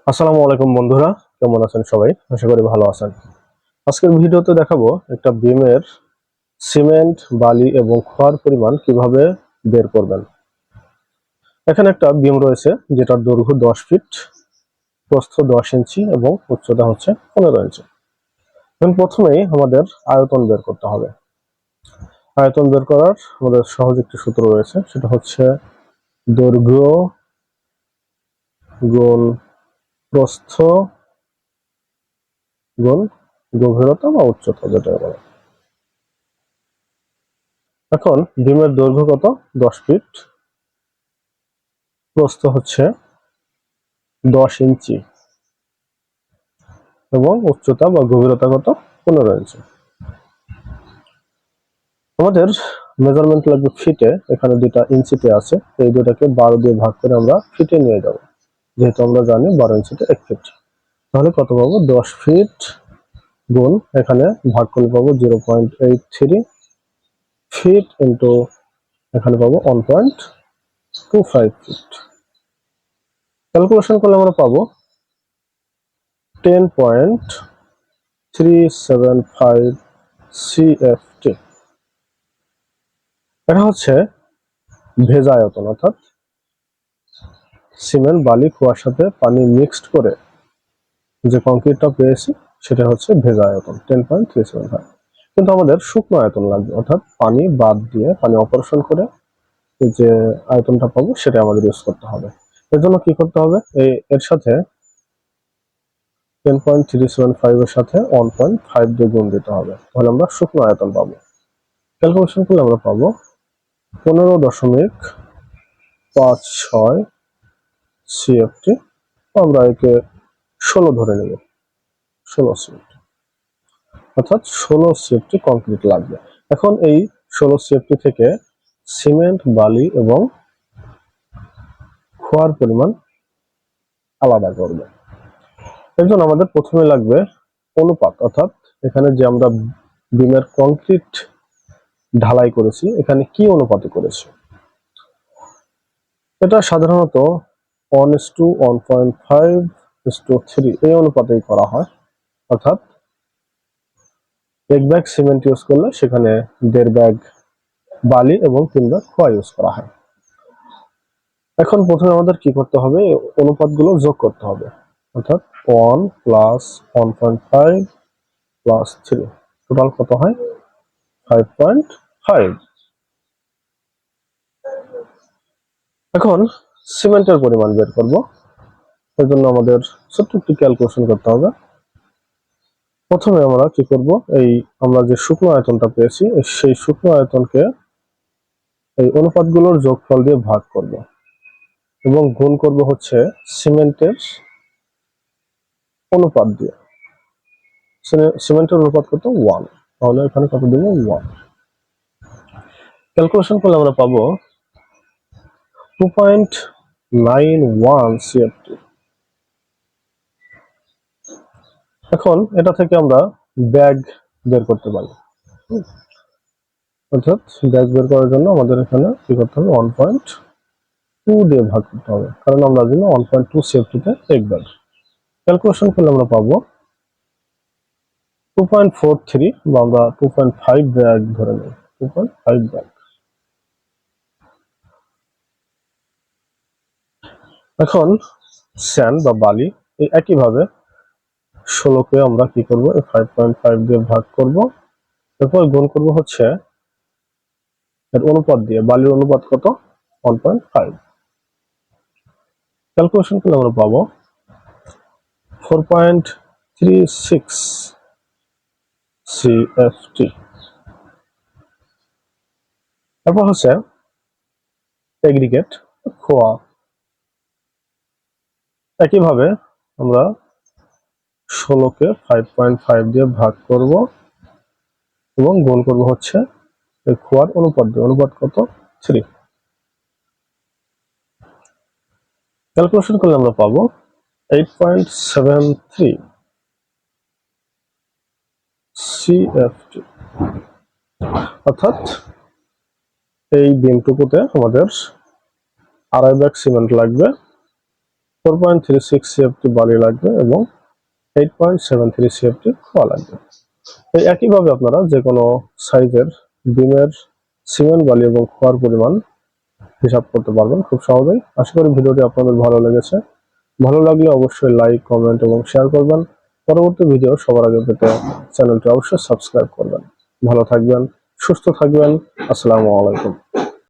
আসসালামু আলাইকুম বন্ধুরা, কেমন আছেন সবাই? আশা করি ভালো আছেন। আজকের ভিডিওতে দেখাবো একটা বিমের সিমেন্ট, বালি এবং খোয়ার পরিমাণ কিভাবে বের করবেন। এখানে একটা বিম রয়েছে যেটার দৈর্ঘ্য 10 ফিট, প্রস্থ 10 ইঞ্চি এবং উচ্চতা হচ্ছে 15 ইঞ্চি। এখন প্রথমেই আমাদের আয়তন বের করতে হবে। আয়তন বের করার আমাদের সহজ একটি সূত্র রয়েছে, সেটা হচ্ছে দৈর্ঘ্য গুণ প্রস্থ গুণ গভীরতা বা উচ্চতা, যেটা বলে। এখন ডিমের দৈর্ঘ্য কত? 10 ফিট, প্রস্থ হচ্ছে 10 ইঞ্চি এবং উচ্চতা বা গভীরতা কত? 15 ইঞ্চি। আমাদের মেজারমেন্ট লাগবে ফিটে, এখানে দুটা ইঞ্চিতে আছে, এই দুটাকে 12 দিয়ে ভাগ করে আমরা ফিটে নিয়ে যাব, যেহেতু আমরা জানি 12 ইঞ্চিতে 1 ফিট। তাহলে কত পাবো? 10 ফিট গুণ এখানে ভাগ করলে পাবো 0.83 ফিট ইন্টু এখানে পাবো 1.25 ফিট। ক্যালকুলেশন করলে আমরা পাবো 10.375 CFT। এটা হচ্ছে ভেজা আয়তন, অর্থাৎ সিমেন্ট, বালি, খোয়ার সাথে পানি মিক্সড করে যে কংক্রিটটা পেয়েছি সেটা হচ্ছে ভেজা আয়তন 10.375। কিন্তু আমাদের শুকনো আয়তন লাগবে, অর্থাৎ পানি বাদ দিয়ে, পানি অপারেশন করে যে আয়তনটা পাবো সেটা আমাদের ইউজ করতে হবে। এর জন্য কি করতে হবে? এর সাথে 10.375 এর সাথে 1.5 দিয়ে গুণ দিতে হবে, তাহলে আমরা শুকনো আয়তন পাবো। ক্যালকুলেশন করলে আমরা পাবো 15.56 CFT। আমরা একে 16 ধরে নেব, 16 CFT, অর্থাৎ 16 CFT কংক্রিট লাগবে। এখন এই 16 CFT থেকে সিমেন্ট, বালি এবং খোয়ার পরিমাণ আলাদা করবে। এর জন্য আমাদের প্রথমে লাগবে অনুপাত, অর্থাৎ এখানে যে আমরা বিমের কংক্রিট ঢালাই করেছি এখানে কি অনুপাতে করেছি। এটা সাধারণত 1:1.5:3 এই অনুপাতেই করা হয়, অর্থাৎ 1 ব্যাগ সিমেন্ট ইউজ করলে সেখানে 1.5 ব্যাগ বালি এবং 3 ব্যাগ খোয়া ইউজ করা হয়। এখন প্রথমে আমাদের কি করতে হবে? অনুপাতগুলো যোগ করতে হবে, অর্থাৎ 1 প্লাস 1.5 প্লাস 3, টোটাল কত হয়? 5.5। এখন সিমেন্টের পরিমাণ বের করব, এর জন্য আমাদের ছোট্ট একটি ক্যালকুলেশন করতে হবে। প্রথমে আমরা কি করব? আমরা যে শুকনো আয়তনটা পেয়েছি সেই শুকনো আয়তনকে এই অনুপাতগুলোর যোগফল দিয়ে ভাগ করব এবং গুণ করব হচ্ছে সিমেন্টের অনুপাত দিয়ে। সিমেন্টের অনুপাত কত? 1, তাহলে এখানে কত দেব? 1। ক্যালকুলেশন করলে আমরা পাবো 2.91 CFT। এখন এটা থেকে আমরা ব্যাগ বের করতে পারি, অর্থাৎ ব্যাগ বের করার জন্য আমাদের এখানে কি করতে হবে? 1.2 দিয়ে ভাগ করতে হবে, কারণ আমরা জানি 1.2 CFT-তে 1 ব্যাগ। ক্যালকুলেশন করলে আমরা পাবো 2.43, বা আমরা 2.5 ব্যাগ ধরে নেই, 2.5 ব্যাগ। এখন স্যান্ড বা বালি, এই একইভাবে 16কে আমরা কি করব? 5.5 দিয়ে ভাগ করব, এরপর গুণ করব হচ্ছে এর অনুপাত দিয়ে। বালির অনুপাত কত? 1.5। ক্যালকুলেশন করলে আমরা পাবো 4.36 CFT। তারপর হচ্ছে এগ্রিগেট, খোয়া। একইভাবে আমরা 16কে 5.5 দিয়ে ভাগ করব এবং গুণ করব হচ্ছে এই খোয়ার অনুপাত দিয়ে। অনুপাত কত? 3। ক্যালকুলেশন করলে আমরা পাবো 8.73 CFT। অর্থাৎ এই বিমটুকুতে আমাদের 2.5 ব্যাগ সিমেন্ট লাগবে 4.36 সিএফটি বালি লাগবে এবং 8.73 সিএফটি খোয়া লাগবে। এই একইভাবে আপনারা যে কোনো সাইজের বিমের সিমেন্ট বালি এবং খোয়ার পরিমাণ হিসাব করতে পারবেন খুব সহজেই। আশা করি ভিডিওটি আপনাদের ভালো লেগেছে। ভালো লাগলে অবশ্যই লাইক, কমেন্ট এবং শেয়ার করবেন। পরবর্তী ভিডিও সবার আগে পেতে চ্যানেলটি অবশ্যই সাবস্ক্রাইব করবেন। ভালো থাকবেন, সুস্থ থাকবেন। আসসালামু আলাইকুম।